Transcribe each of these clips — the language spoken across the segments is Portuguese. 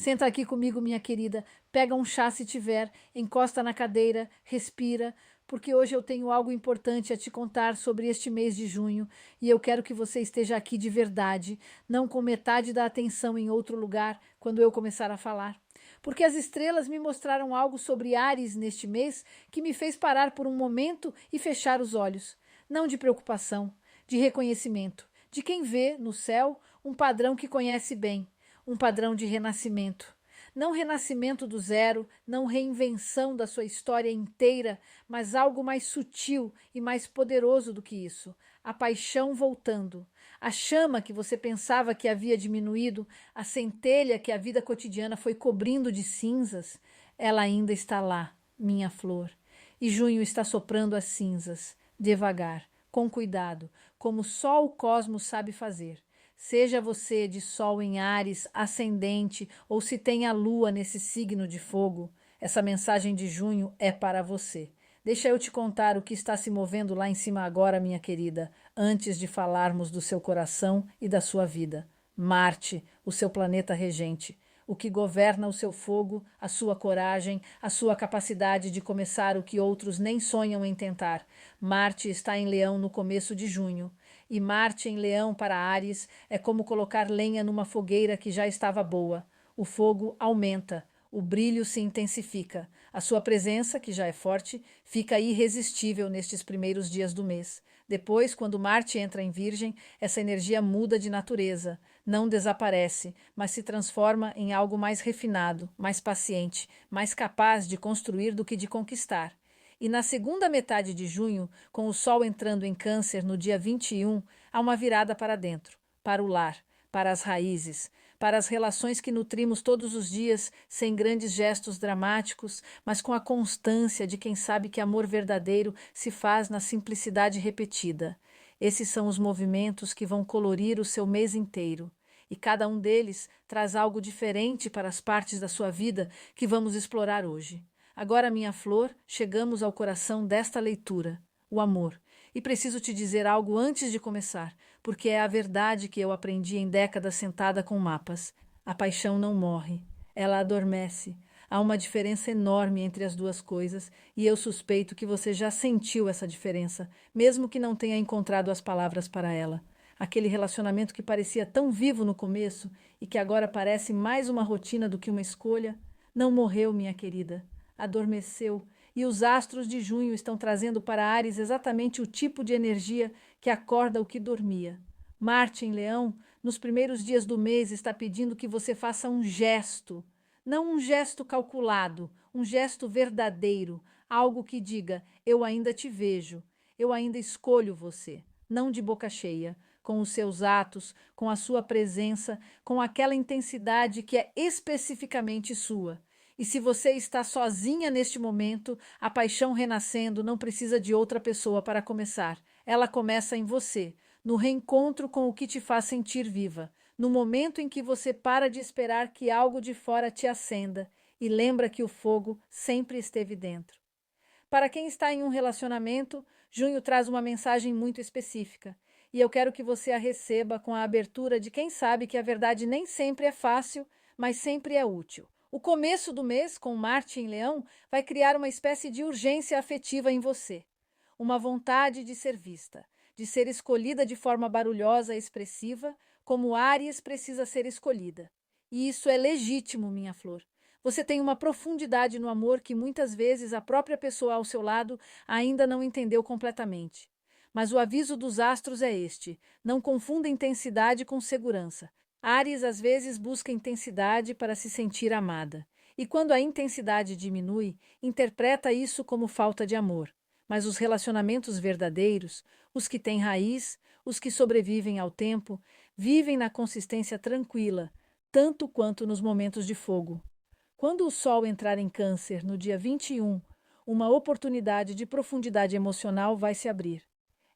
Senta aqui comigo, minha querida. Pega um chá se tiver, encosta na cadeira, respira, porque hoje eu tenho algo importante a te contar sobre este mês de junho e eu quero que você esteja aqui de verdade, não com metade da atenção em outro lugar quando eu começar a falar. Porque as estrelas me mostraram algo sobre Áries neste mês que me fez parar por um momento e fechar os olhos. Não de preocupação, de reconhecimento, de quem vê no céu um padrão que conhece bem, um padrão de renascimento. Não renascimento do zero, não reinvenção da sua história inteira, mas algo mais sutil e mais poderoso do que isso. A paixão voltando. A chama que você pensava que havia diminuído, a centelha que a vida cotidiana foi cobrindo de cinzas, ela ainda está lá, minha flor. E junho está soprando as cinzas, devagar, com cuidado, como só o cosmos sabe fazer. Seja você de Sol em Áries, ascendente, ou se tem a Lua nesse signo de fogo, essa mensagem de junho é para você. Deixa eu te contar o que está se movendo lá em cima agora, minha querida, antes de falarmos do seu coração e da sua vida. Marte, o seu planeta regente, o que governa o seu fogo, a sua coragem, a sua capacidade de começar o que outros nem sonham em tentar. Marte está em Leão no começo de junho. E Marte em Leão para Áries é como colocar lenha numa fogueira que já estava boa. O fogo aumenta, o brilho se intensifica. A sua presença, que já é forte, fica irresistível nestes primeiros dias do mês. Depois, quando Marte entra em Virgem, essa energia muda de natureza, não desaparece, mas se transforma em algo mais refinado, mais paciente, mais capaz de construir do que de conquistar. E na segunda metade de junho, com o Sol entrando em Câncer no dia 21, há uma virada para dentro, para o lar, para as raízes, para as relações que nutrimos todos os dias, sem grandes gestos dramáticos, mas com a constância de quem sabe que amor verdadeiro se faz na simplicidade repetida. Esses são os movimentos que vão colorir o seu mês inteiro. E cada um deles traz algo diferente para as partes da sua vida que vamos explorar hoje. Agora, minha flor, chegamos ao coração desta leitura, o amor. E preciso te dizer algo antes de começar, porque é a verdade que eu aprendi em décadas sentada com mapas. A paixão não morre, ela adormece. Há uma diferença enorme entre as duas coisas, e eu suspeito que você já sentiu essa diferença, mesmo que não tenha encontrado as palavras para ela. Aquele relacionamento que parecia tão vivo no começo e que agora parece mais uma rotina do que uma escolha, não morreu, minha querida. Adormeceu, e os astros de junho estão trazendo para Áries exatamente o tipo de energia que acorda o que dormia. Marte em Leão, nos primeiros dias do mês, está pedindo que você faça um gesto, não um gesto calculado, um gesto verdadeiro, algo que diga: eu ainda te vejo, eu ainda escolho você, não de boca cheia, com os seus atos, com a sua presença, com aquela intensidade que é especificamente sua. E se você está sozinha neste momento, a paixão renascendo não precisa de outra pessoa para começar. Ela começa em você, no reencontro com o que te faz sentir viva, no momento em que você para de esperar que algo de fora te acenda e lembra que o fogo sempre esteve dentro. Para quem está em um relacionamento, junho traz uma mensagem muito específica. E eu quero que você a receba com a abertura de quem sabe que a verdade nem sempre é fácil, mas sempre é útil. O começo do mês, com Marte em Leão, vai criar uma espécie de urgência afetiva em você. Uma vontade de ser vista, de ser escolhida de forma barulhosa e expressiva, como Áries precisa ser escolhida. E isso é legítimo, minha flor. Você tem uma profundidade no amor que muitas vezes a própria pessoa ao seu lado ainda não entendeu completamente. Mas o aviso dos astros é este: não confunda intensidade com segurança. Áries às vezes busca intensidade para se sentir amada. E quando a intensidade diminui, interpreta isso como falta de amor. Mas os relacionamentos verdadeiros, os que têm raiz, os que sobrevivem ao tempo, vivem na consistência tranquila, tanto quanto nos momentos de fogo. Quando o Sol entrar em Câncer no dia 21, uma oportunidade de profundidade emocional vai se abrir.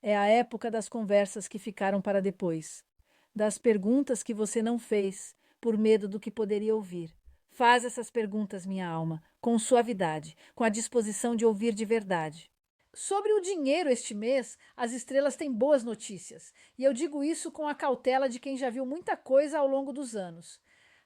É a época das conversas que ficaram para depois, das perguntas que você não fez, por medo do que poderia ouvir. Faz essas perguntas, minha alma, com suavidade, com a disposição de ouvir de verdade. Sobre o dinheiro este mês, as estrelas têm boas notícias, e eu digo isso com a cautela de quem já viu muita coisa ao longo dos anos.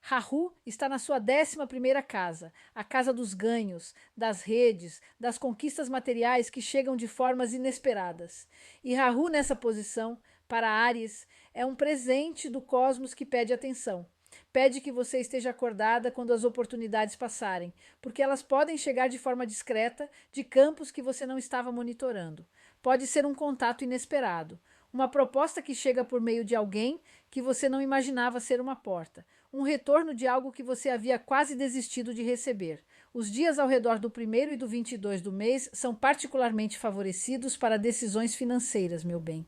Rahu está na sua 11ª casa, a casa dos ganhos, das redes, das conquistas materiais que chegam de formas inesperadas. E Rahu nessa posição, para Áries, é um presente do cosmos que pede atenção. Pede que você esteja acordada quando as oportunidades passarem, porque elas podem chegar de forma discreta de campos que você não estava monitorando. Pode ser um contato inesperado, uma proposta que chega por meio de alguém que você não imaginava ser uma porta, um retorno de algo que você havia quase desistido de receber. Os dias ao redor do 1º e do 22 do mês são particularmente favorecidos para decisões financeiras, meu bem.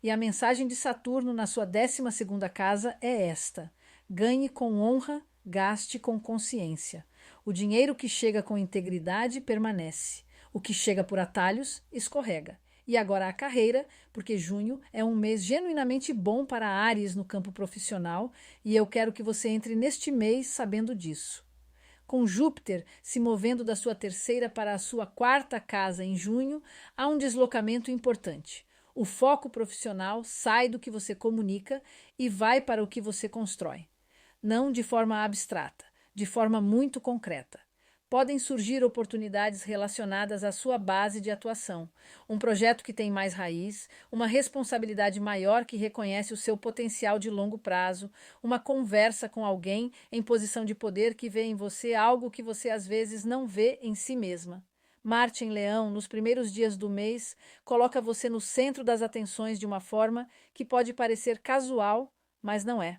E a mensagem de Saturno na sua 12ª casa é esta: ganhe com honra, gaste com consciência. O dinheiro que chega com integridade permanece. O que chega por atalhos, escorrega. E agora a carreira, porque junho é um mês genuinamente bom para Áries no campo profissional, e eu quero que você entre neste mês sabendo disso. Com Júpiter se movendo da sua 3ª para a sua 4ª casa em junho, há um deslocamento importante. O foco profissional sai do que você comunica e vai para o que você constrói. Não de forma abstrata, de forma muito concreta. Podem surgir oportunidades relacionadas à sua base de atuação, um projeto que tem mais raiz, uma responsabilidade maior que reconhece o seu potencial de longo prazo, uma conversa com alguém em posição de poder que vê em você algo que você às vezes não vê em si mesma. Marte em Leão, nos primeiros dias do mês, coloca você no centro das atenções de uma forma que pode parecer casual, mas não é.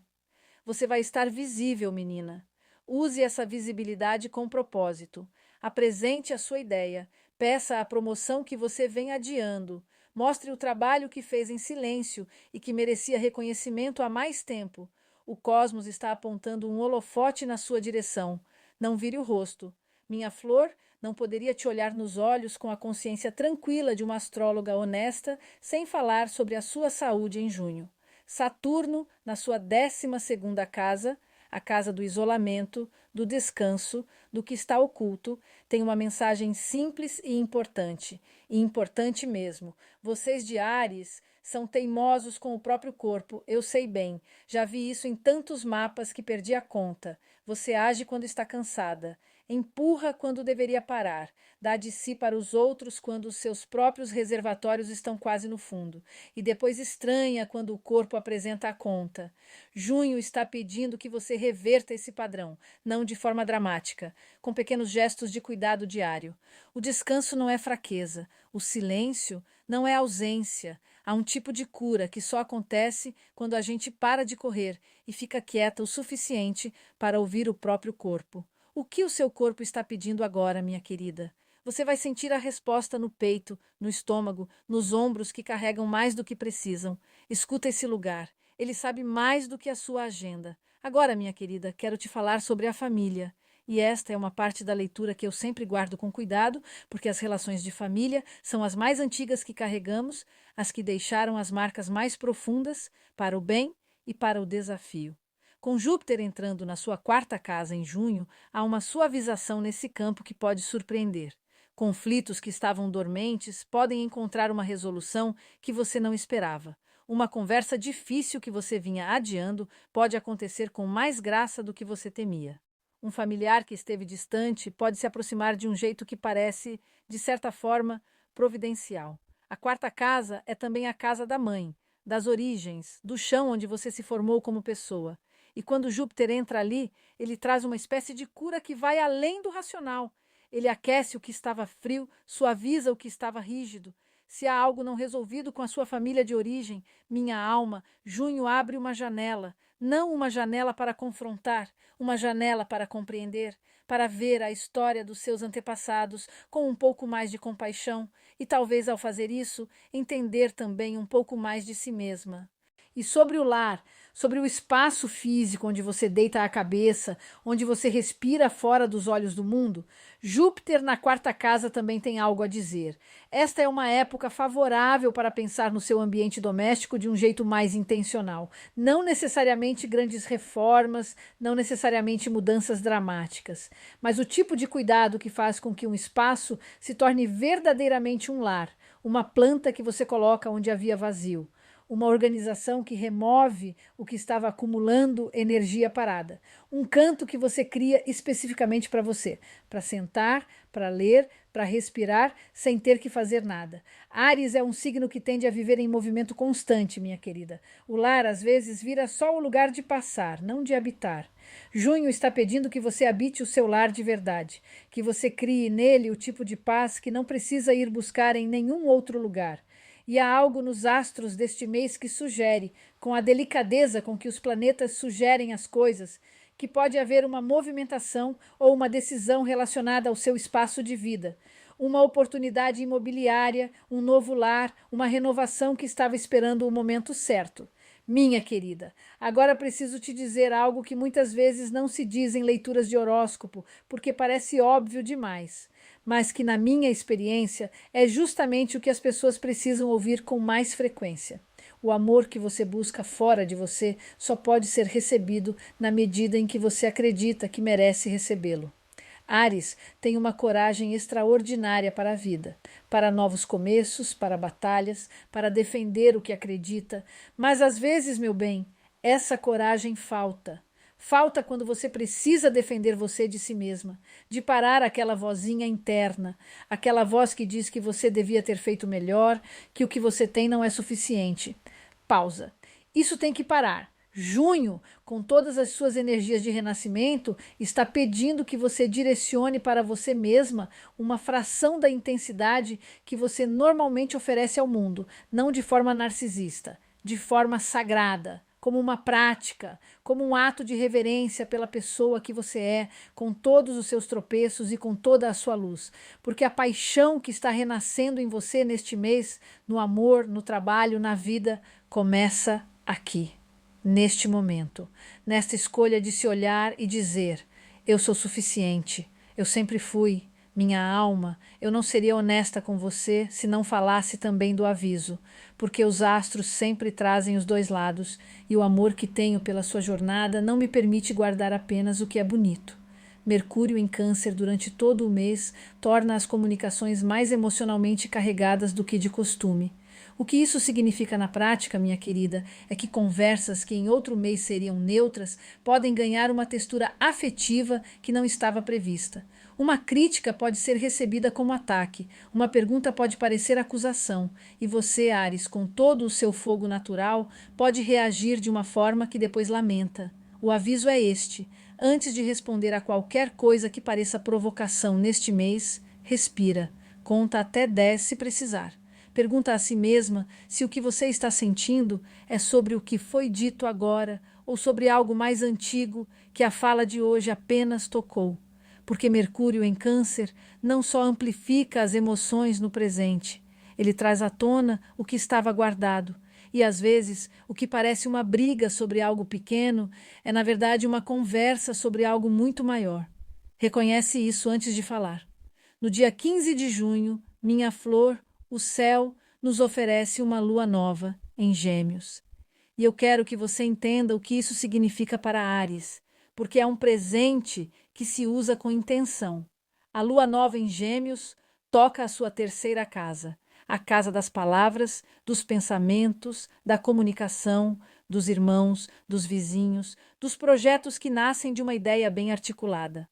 Você vai estar visível, menina. Use essa visibilidade com propósito. Apresente a sua ideia. Peça a promoção que você vem adiando. Mostre o trabalho que fez em silêncio e que merecia reconhecimento há mais tempo. O cosmos está apontando um holofote na sua direção. Não vire o rosto. Minha flor não poderia te olhar nos olhos com a consciência tranquila de uma astróloga honesta sem falar sobre a sua saúde em junho. Saturno, na sua 12ª casa, a casa do isolamento, do descanso, do que está oculto, tem uma mensagem simples e importante mesmo. Vocês de Áries são teimosos com o próprio corpo, eu sei bem, já vi isso em tantos mapas que perdi a conta. Você age quando está cansada, empurra quando deveria parar, dá de si para os outros quando os seus próprios reservatórios estão quase no fundo, e depois estranha quando o corpo apresenta a conta. Junho está pedindo que você reverta esse padrão, não de forma dramática, com pequenos gestos de cuidado diário. O descanso não é fraqueza, o silêncio não é ausência. Há um tipo de cura que só acontece quando a gente para de correr e fica quieta o suficiente para ouvir o próprio corpo. O que o seu corpo está pedindo agora, minha querida? Você vai sentir a resposta no peito, no estômago, nos ombros que carregam mais do que precisam. Escuta esse lugar. Ele sabe mais do que a sua agenda. Agora, minha querida, quero te falar sobre a família. E esta é uma parte da leitura que eu sempre guardo com cuidado, porque as relações de família são as mais antigas que carregamos, as que deixaram as marcas mais profundas para o bem e para o desafio. Com Júpiter entrando na sua 4ª casa em junho, há uma suavização nesse campo que pode surpreender. Conflitos que estavam dormentes podem encontrar uma resolução que você não esperava. Uma conversa difícil que você vinha adiando pode acontecer com mais graça do que você temia. Um familiar que esteve distante pode se aproximar de um jeito que parece, de certa forma, providencial. A 4ª casa é também a casa da mãe, das origens, do chão onde você se formou como pessoa. E quando Júpiter entra ali, ele traz uma espécie de cura que vai além do racional. Ele aquece o que estava frio, suaviza o que estava rígido. Se há algo não resolvido com a sua família de origem, minha alma, junho abre uma janela, não uma janela para confrontar, uma janela para compreender, para ver a história dos seus antepassados com um pouco mais de compaixão e talvez ao fazer isso, entender também um pouco mais de si mesma. E sobre o lar, sobre o espaço físico onde você deita a cabeça, onde você respira fora dos olhos do mundo, Júpiter na 4ª casa também tem algo a dizer. Esta é uma época favorável para pensar no seu ambiente doméstico de um jeito mais intencional. Não necessariamente grandes reformas, não necessariamente mudanças dramáticas, mas o tipo de cuidado que faz com que um espaço se torne verdadeiramente um lar, uma planta que você coloca onde havia vazio. uma organização que remove o que estava acumulando energia parada. Um canto que você cria especificamente para você, para sentar, para ler, para respirar, sem ter que fazer nada. Áries é um signo que tende a viver em movimento constante, minha querida. O lar, às vezes, vira só o lugar de passar, não de habitar. Junho está pedindo que você habite o seu lar de verdade, que você crie nele o tipo de paz que não precisa ir buscar em nenhum outro lugar. E há algo nos astros deste mês que sugere, com a delicadeza com que os planetas sugerem as coisas, que pode haver uma movimentação ou uma decisão relacionada ao seu espaço de vida. Uma oportunidade imobiliária, um novo lar, uma renovação que estava esperando o momento certo. Minha querida, agora preciso te dizer algo que muitas vezes não se diz em leituras de horóscopo, porque parece óbvio demais, mas que, na minha experiência, é justamente o que as pessoas precisam ouvir com mais frequência. O amor que você busca fora de você só pode ser recebido na medida em que você acredita que merece recebê-lo. Áries tem uma coragem extraordinária para a vida, para novos começos, para batalhas, para defender o que acredita, mas às vezes, meu bem, essa coragem falta. Falta quando você precisa defender você de si mesma, de parar aquela vozinha interna, aquela voz que diz que você devia ter feito melhor, que o que você tem não é suficiente. Pausa. Isso tem que parar. Junho, com todas as suas energias de renascimento, está pedindo que você direcione para você mesma uma fração da intensidade que você normalmente oferece ao mundo, não de forma narcisista, de forma sagrada, como uma prática, como um ato de reverência pela pessoa que você é, com todos os seus tropeços e com toda a sua luz. Porque a paixão que está renascendo em você neste mês, no amor, no trabalho, na vida, começa aqui. Neste momento, nesta escolha de se olhar e dizer: eu sou suficiente, eu sempre fui, minha alma, eu não seria honesta com você se não falasse também do aviso, porque os astros sempre trazem os dois lados e o amor que tenho pela sua jornada não me permite guardar apenas o que é bonito. Mercúrio em Câncer durante todo o mês torna as comunicações mais emocionalmente carregadas do que de costume. O que isso significa na prática, minha querida, é que conversas que em outro mês seriam neutras podem ganhar uma textura afetiva que não estava prevista. Uma crítica pode ser recebida como ataque, uma pergunta pode parecer acusação, e você, Áries, com todo o seu fogo natural, pode reagir de uma forma que depois lamenta. O aviso é este: antes de responder a qualquer coisa que pareça provocação neste mês, respira, conta até 10 se precisar. Pergunta a si mesma se o que você está sentindo é sobre o que foi dito agora ou sobre algo mais antigo que a fala de hoje apenas tocou. Porque Mercúrio em Câncer não só amplifica as emoções no presente, ele traz à tona o que estava guardado. E às vezes o que parece uma briga sobre algo pequeno é na verdade uma conversa sobre algo muito maior. Reconhece isso antes de falar. No dia 15 de junho, minha flor, o céu nos oferece uma lua nova em Gêmeos. E eu quero que você entenda o que isso significa para Áries, porque é um presente que se usa com intenção. A lua nova em Gêmeos toca a sua terceira casa, a casa das palavras, dos pensamentos, da comunicação, dos irmãos, dos vizinhos, dos projetos que nascem de uma ideia bem articulada.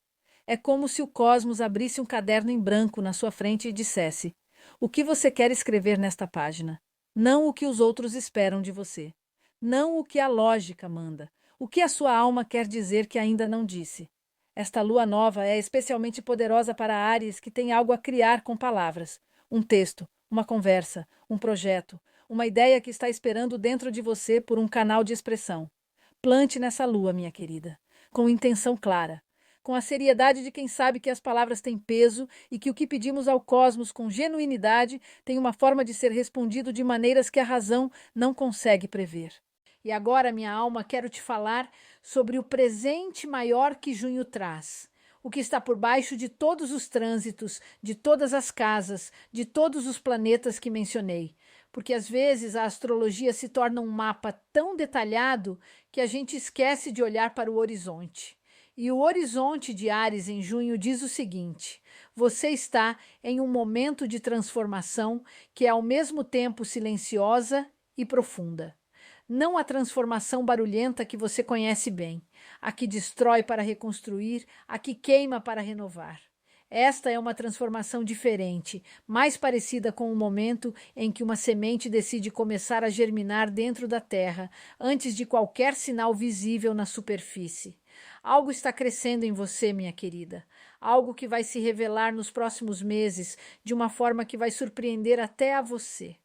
É como se o cosmos abrisse um caderno em branco na sua frente e dissesse: o que você quer escrever nesta página? Não o que os outros esperam de você. Não o que a lógica manda. O que a sua alma quer dizer que ainda não disse. Esta lua nova é especialmente poderosa para Áries que tem algo a criar com palavras. Um texto, uma conversa, um projeto, uma ideia que está esperando dentro de você por um canal de expressão. Plante nessa lua, minha querida, com intenção clara, com a seriedade de quem sabe que as palavras têm peso e que o que pedimos ao cosmos com genuinidade tem uma forma de ser respondido de maneiras que a razão não consegue prever. E agora, minha alma, quero te falar sobre o presente maior que junho traz. O que está por baixo de todos os trânsitos, de todas as casas, de todos os planetas que mencionei. Porque às vezes a astrologia se torna um mapa tão detalhado que a gente esquece de olhar para o horizonte. E o horizonte de Áries em junho diz o seguinte: você está em um momento de transformação que é ao mesmo tempo silenciosa e profunda. Não a transformação barulhenta que você conhece bem, a que destrói para reconstruir, a que queima para renovar. Esta é uma transformação diferente, mais parecida com o momento em que uma semente decide começar a germinar dentro da terra, antes de qualquer sinal visível na superfície. Algo está crescendo em você, minha querida. Algo que vai se revelar nos próximos meses de uma forma que vai surpreender até a você.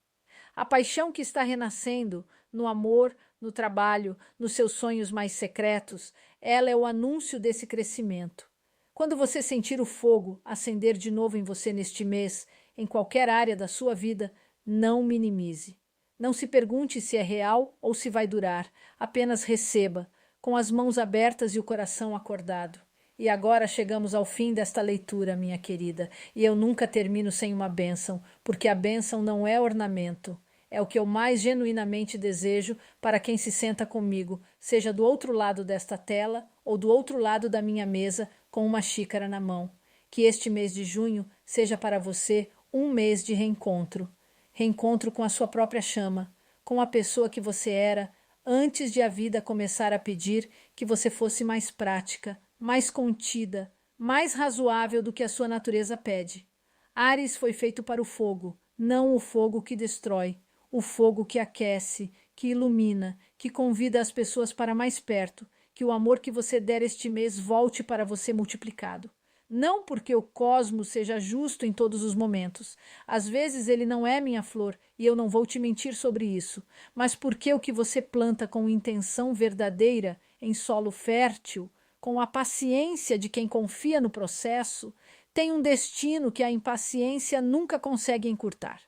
A paixão que está renascendo no amor, no trabalho, nos seus sonhos mais secretos, ela é o anúncio desse crescimento. Quando você sentir o fogo acender de novo em você neste mês, em qualquer área da sua vida, não minimize. Não se pergunte se é real ou se vai durar, apenas receba, com as mãos abertas e o coração acordado. E agora chegamos ao fim desta leitura, minha querida, e eu nunca termino sem uma bênção, porque a bênção não é ornamento. É o que eu mais genuinamente desejo para quem se senta comigo, seja do outro lado desta tela ou do outro lado da minha mesa com uma xícara na mão. Que este mês de junho seja para você um mês de reencontro. Reencontro com a sua própria chama, com a pessoa que você era antes de a vida começar a pedir que você fosse mais prática, mais contida, mais razoável do que a sua natureza pede. Áries foi feito para o fogo, não o fogo que destrói. O fogo que aquece, que ilumina, que convida as pessoas para mais perto, que o amor que você der este mês volte para você multiplicado. Não porque o cosmos seja justo em todos os momentos. Às vezes ele não é, minha flor, e eu não vou te mentir sobre isso, mas porque o que você planta com intenção verdadeira, em solo fértil, com a paciência de quem confia no processo, tem um destino que a impaciência nunca consegue encurtar.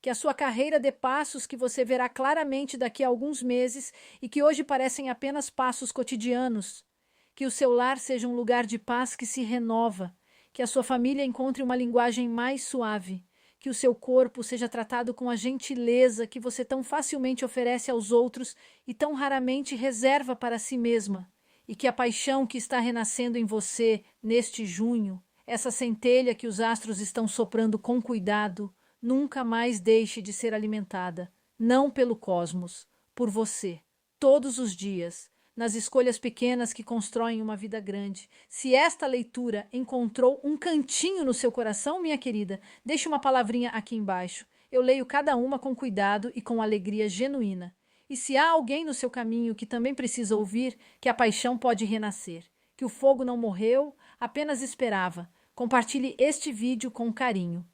Que a sua carreira dê passos que você verá claramente daqui a alguns meses e que hoje parecem apenas passos cotidianos. Que o seu lar seja um lugar de paz que se renova. Que a sua família encontre uma linguagem mais suave. Que o seu corpo seja tratado com a gentileza que você tão facilmente oferece aos outros e tão raramente reserva para si mesma. E que a paixão que está renascendo em você neste junho, essa centelha que os astros estão soprando com cuidado, nunca mais deixe de ser alimentada, não pelo cosmos, por você, todos os dias, nas escolhas pequenas que constroem uma vida grande. Se esta leitura encontrou um cantinho no seu coração, minha querida, deixe uma palavrinha aqui embaixo. Eu leio cada uma com cuidado e com alegria genuína. E se há alguém no seu caminho que também precisa ouvir que a paixão pode renascer, que o fogo não morreu, apenas esperava, compartilhe este vídeo com carinho.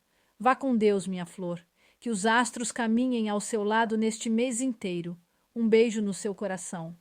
Vá com Deus, minha flor, que os astros caminhem ao seu lado neste mês inteiro. Um beijo no seu coração.